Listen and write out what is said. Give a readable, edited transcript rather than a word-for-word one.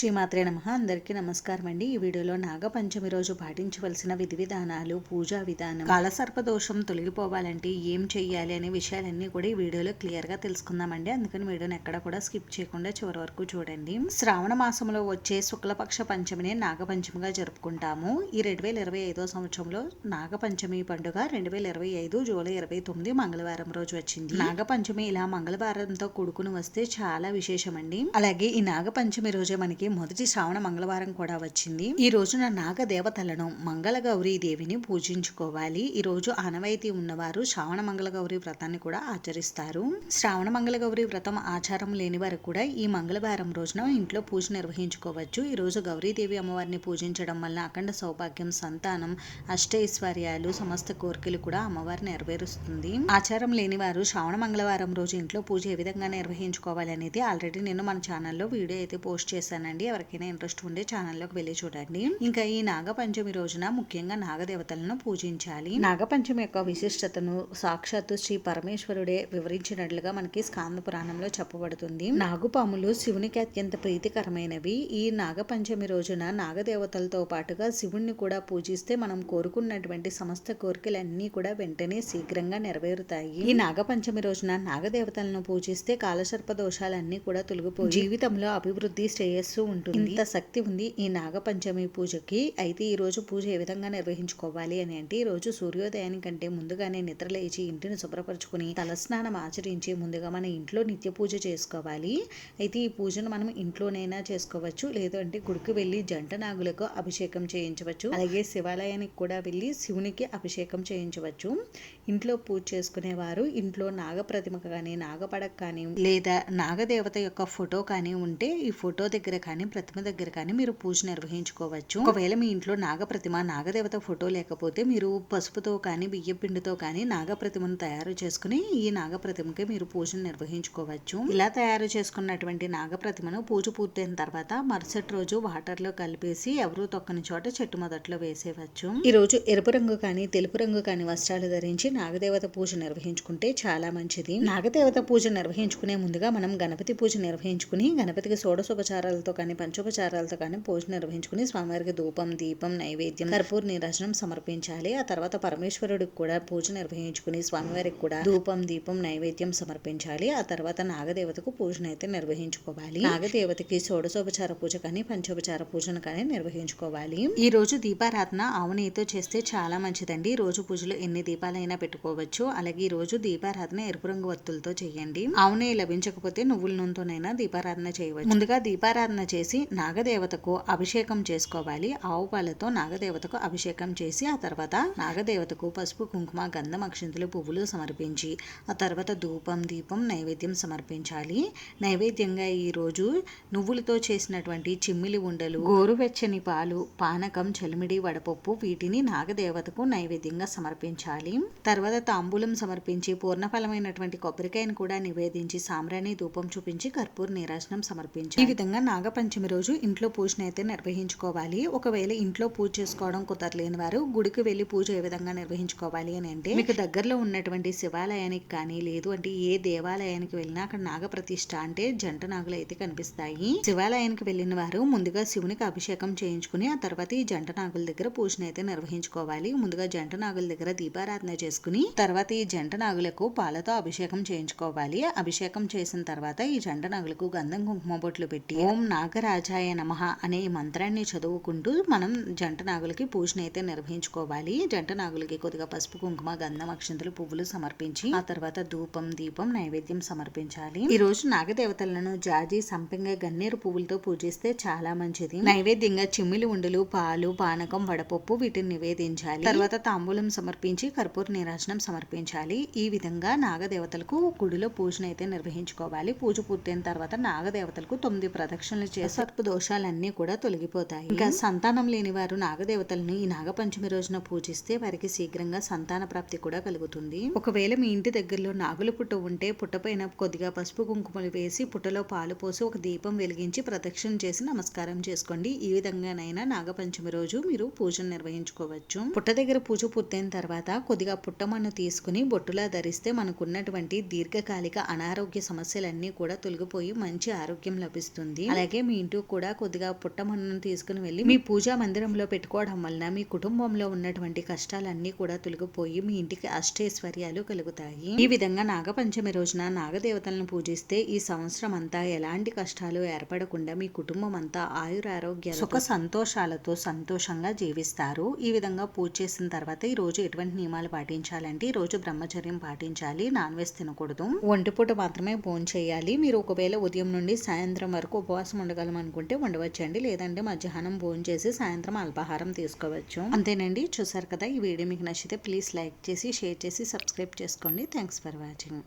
శ్రీమాత్రే నమః. అందరికీ నమస్కారం అండి. ఈ వీడియోలో నాగపంచమి రోజు పాటించవలసిన విధి విధానాలు, పూజా విధానం, కాలసర్పదోషం తొలగిపోవాలంటే ఏం చెయ్యాలి అనే విషయాలన్నీ కూడా ఈ వీడియోలో క్లియర్గా తెలుసుకుందామండి. అందుకని వీడియోని ఎక్కడ కూడా స్కిప్ చేయకుండా చివరి వరకు చూడండి. శ్రావణ మాసంలో వచ్చే శుక్లపక్ష పంచమినే నాగపంచమిగా జరుపుకుంటాము. ఈ 2025 సంవత్సరంలో నాగపంచమి పండుగ 2025 జూలై 29 మంగళవారం రోజు వచ్చింది. నాగపంచమి ఇలా మంగళవారంతో కూడుకుని వస్తే చాలా విశేషమండి. అలాగే ఈ నాగపంచమి రోజే మనకి మొదటి శ్రావణ మంగళవారం కూడా వచ్చింది. ఈ రోజున నాగ దేవతలను మంగళ గౌరీ దేవిని పూజించుకోవాలి. ఈ రోజు ఆనవాయితీ ఉన్నవారు శ్రావణ మంగళ గౌరీ వ్రతాన్ని కూడా ఆచరిస్తారు. శ్రావణ మంగళ గౌరీ వ్రతం ఆచారం లేని వారు కూడా ఈ మంగళవారం రోజున ఇంట్లో పూజ నిర్వహించుకోవచ్చు. ఈ రోజు గౌరీదేవి అమ్మవారిని పూజించడం వల్ల అఖండ సౌభాగ్యం, సంతానం, అష్టైశ్వర్యాలు, సమస్త కోరికలు కూడా అమ్మవారి నెరవేరుస్తుంది. ఆచారం లేని వారు శ్రావణ మంగళవారం రోజు ఇంట్లో పూజ ఏ విధంగా నిర్వహించుకోవాలి అనేది ఆల్రెడీ నేను మన ఛానల్లో వీడియో అయితే పోస్ట్ చేశానండి. ఎవరికైనా ఇంట్రెస్ట్ ఉంటే ఛానల్లోకి వెళ్ళి చూడండి. ఇంకా ఈ నాగపంచమి రోజున ముఖ్యంగా నాగదేవతలను పూజించాలి. నాగపంచమి యొక్క విశిష్టతను సాక్షాత్తు శ్రీ పరమేశ్వరుడే వివరించినట్లుగా మనకి స్కాంద పురాణంలో చెప్పబడుతుంది. నాగుపాములు శివునికి అత్యంత ప్రీతికరమైనవి. ఈ నాగపంచమి రోజున నాగదేవతలతో పాటుగా శివుణ్ణి కూడా పూజిస్తే మనం కోరుకున్నటువంటి సమస్త కోరికలన్నీ కూడా వెంటనే శీఘ్రంగా నెరవేరుతాయి. ఈ నాగపంచమి రోజున నాగదేవతలను పూజిస్తే కాలసర్ప దోషాలన్నీ కూడా తొలగిపోయి జీవితంలో అభివృద్ధి, శ్రేయస్సు ఉంటుంది. ఇంత శక్తి ఉంది ఈ నాగపంచమి పూజకి. అయితే ఈ రోజు పూజ ఏ విధంగా నిర్వహించుకోవాలి అని అంటే, ఈ రోజు సూర్యోదయానికంటే ముందుగానే నిద్రలేచి ఇంటిని శుభ్రపరచుకుని తలస్నానం ఆచరించి ముందుగా మన ఇంట్లో నిత్య పూజ చేసుకోవాలి. అయితే ఈ పూజను మనం ఇంట్లోనైనా చేసుకోవచ్చు, లేదంటే గుడికి వెళ్ళి జంట నాగులకు అభిషేకం చేయించవచ్చు. అలాగే శివాలయానికి కూడా వెళ్ళి శివునికి అభిషేకం చేయించవచ్చు. ఇంట్లో పూజ చేసుకునేవారు ఇంట్లో నాగప్రతిమ కానీ, నాగపడక కానీ, లేదా నాగదేవత యొక్క ఫోటో కానీ ఉంటే ఈ ఫోటో దగ్గర కానీ, ప్రతిమ దగ్గర కానీ మీరు పూజ నిర్వహించుకోవచ్చు. ఒకవేళ మీ ఇంట్లో నాగప్రతిమ, నాగదేవత ఫోటో లేకపోతే మీరు పసుపుతో కానీ, బియ్య పిండితో కానీ నాగప్రతిమను తయారు చేసుకుని ఈ నాగప్రతిమకి మీరు పూజను నిర్వహించుకోవచ్చు. ఇలా తయారు చేసుకున్నటువంటి నాగప్రతిమను పూజ పూర్తయిన తర్వాత మరుసటి రోజు వాటర్ లో కలిపేసి ఎవరు తొక్కని చోట చెట్టు మొదట్లో వేసేవచ్చు. ఈ రోజు ఎరుపు రంగు కానీ, తెలుపు రంగు కానీ వస్త్రాలు ధరించి నాగదేవత పూజ నిర్వహించుకుంటే చాలా మంచిది. నాగదేవత పూజ నిర్వహించుకునే ముందుగా మనం గణపతి పూజ నిర్వహించుకుని గణపతికి షోడశోపచారాలతో కానీ, పంచోపచారాలతో కానీ పూజ నిర్వహించుకుని స్వామివారికి ధూపం, దీపం, నైవేద్యం, కర్పూర నీరాజనం సమర్పించాలి. ఆ తర్వాత పరమేశ్వరుడికి కూడా పూజ నిర్వహించుకుని స్వామివారికి కూడా ధూపం, దీపం, నైవేద్యం సమర్పించాలి. ఆ తర్వాత నాగదేవతకు పూజనైతే నిర్వహించుకోవాలి. నాగదేవతకి షోడశోపచార పూజ కానీ, పంచోపచార పూజను కానీ నిర్వహించుకోవాలి. ఈ రోజు దీపారాధన ఆవు నెయ్యితో చేస్తే చాలా మంచిదండి. ఈ రోజు పూజలో ఎన్ని దీపాలైనా పెట్టుకోవచ్చు. అలాగే ఈ రోజు దీపారాధన ఎరుపు రంగు వత్తులతో చేయండి. ఆవు నెయ్యి లభించకపోతే నువ్వుల నూనెతోనైనా దీపారాధన చేయవచ్చు. ముందుగా దీపారాధన చేసి నాగదేవతకు అభిషేకం చేసుకోవాలి. ఆవు పాలతో నాగదేవతకు అభిషేకం చేసి ఆ తర్వాత నాగదేవతకు పసుపు, కుంకుమ, గంధం, అక్షింతలు, పువ్వులు సమర్పించి ఆ తర్వాత ధూపం, దీపం, నైవేద్యం సమర్పించాలి. నైవేద్యంగా ఈ రోజు నువ్వులతో చేసినటువంటి చిమ్మిలి ఉండలు, గోరువెచ్చని పాలు, పానకం, చలిమిడి, వడపప్పు వీటిని నాగదేవతకు నైవేద్యంగా సమర్పించాలి. తర్వాత తాంబూలం సమర్పించి పూర్ణఫలమైనటువంటి కొబ్బరికాయను కూడా నివేదించి సాంబ్రాణి ధూపం చూపించి కర్పూర నీరాజనం సమర్పించాలి. ఈ విధంగా నాగపంచమి రోజు ఇంట్లో పూజను అయితే నిర్వహించుకోవాలి. ఒకవేళ ఇంట్లో పూజ చేసుకోవడం కుదరలేని వారు గుడికి వెళ్లి పూజ ఏ విధంగా నిర్వహించుకోవాలి అని అంటే, మీకు దగ్గరలో ఉన్నటువంటి శివాలయానికి కానీ, లేదు అంటే ఏ దేవాలయానికి వెళ్ళినా అక్కడ నాగప్రతిష్ఠ అంటే జంట నాగులు అయితే కనిపిస్తాయి. శివాలయానికి వెళ్ళిన వారు ముందుగా శివునికి అభిషేకం చేయించుకుని ఆ తర్వాత ఈ జంట నాగుల దగ్గర పూజను అయితే నిర్వహించుకోవాలి. ముందుగా జంట నాగుల దగ్గర దీపారాధన చేసుకుని తర్వాత ఈ జంట నాగులకు పాలతో అభిషేకం చేయించుకోవాలి. అభిషేకం చేసిన తర్వాత ఈ జంట నాగులకు గంధం, కుంకుమ బొట్లు పెట్టి ఓం నాగరాజాయ నమః అనే ఈ మంత్రాన్ని చదువుకుంటూ మనం జంట నాగులకి పూజను అయితే నిర్వహించుకోవాలి. జంట నాగులకి కొద్దిగా పసుపు, కుంకుమ, గంధం, అక్షింతలు, పువ్వులు సమర్పించి ఆ తర్వాత ధూపం, దీపం, నైవేద్యం సమర్పించాలి. ఈ రోజు నాగదేవతలను జాజి, సంపెంగ, గన్నేరు పువ్వులతో పూజిస్తే చాలా మంచిది. నైవేద్యంగా చిమ్మిలి ఉండలు, పాలు, పానకం, వడపప్పు వీటిని నివేదించాలి. తర్వాత తాంబూలం సమర్పించి కర్పూర నీరాజనం సమర్పించాలి. ఈ విధంగా నాగదేవతలకు గుడిలో పూజను అయితే నిర్వహించుకోవాలి. పూజ పూర్తయిన తర్వాత నాగదేవతలకు 9 ప్రదక్షిణలు చేసి సర్ప దోషాలన్నీ కూడా తొలగిపోతాయి. ఇంకా సంతానం లేని వారు నాగదేవతలను ఈ నాగపంచమి రోజున పూజిస్తే వారికి శీఘ్రంగా సంతాన ప్రాప్తి కూడా కలుగుతుంది. ఒకవేళ మీ ఇంటి దగ్గరలో నాగుల పుట్ట ఉంటే పుట్టపైన కొద్దిగా పసుపు, కుంకుమలు వేసి పుట్టలో పాలు పోసి ఒక దీపం వెలిగించి ప్రదక్షిణ చేసి నమస్కారం చేసుకోండి. ఈ విధంగానైనా నాగపంచమి రోజు మీరు పూజను నిర్వహించుకోవచ్చు. పుట్ట దగ్గర పూజ పూర్తయిన తర్వాత కొద్దిగా పుట్టమన్ను తీసుకుని బొట్టులా ధరిస్తే మనకున్నటువంటి దీర్ఘకాలిక అనారోగ్య సమస్యలన్నీ కూడా తొలగిపోయి మంచి ఆరోగ్యం లభిస్తుంది. అలాగే మీ ఇంటికి కూడా కొద్దిగా పుట్టమన్నును తీసుకుని వెళ్ళి మీ పూజా మందిరంలో పెట్టుకోవడం వలన మీ కుటుంబంలో ఉన్నటువంటి కష్టాలన్నీ కూడా తొలగిపోయి మీ ఇంటికి అష్టైశ్వర్యాలు కలుగుతాయి. ఈ విధంగా నాగపంచమి రోజున నాగదేవతలను పూజిస్తే ఈ సంవత్సరం అంతా ఎలాంటి కష్టాలు ఏర్పడకుండా మీ కుటుంబం అంతా ఆయురారోగ్య సుఖ సంతోషాలతో సంతోషంగా జీవిస్తారు. ఈ విధంగా పూజ చేసిన తర్వాత ఈ రోజు ఎటువంటి నియమాలు పాటించాలంటే ఈ రోజు బ్రహ్మచర్యం పాటించాలి. నాన్ వెజ్ తినకూడదు. ఒంటిపూట మాత్రమే భోజనం చేయాలి. మీరు ఒకవేళ ఉదయం నుండి సాయంత్రం వరకు ఉపవాసం ఉండగలం అనుకుంటే ఉండవచ్చండి. లేదంటే మధ్యాహ్నం భోజనం చేసి సాయంత్రం అల్పాహారం తీసుకోవచ్చు. అంతేనండి. చూసారు కదా, ఈ వీడియో మీకు నచ్చితే ప్లీజ్ లైక్ చేసి షేర్ చేసి సబ్స్క్రైబ్ చేసుకోండి. Thanks for watching.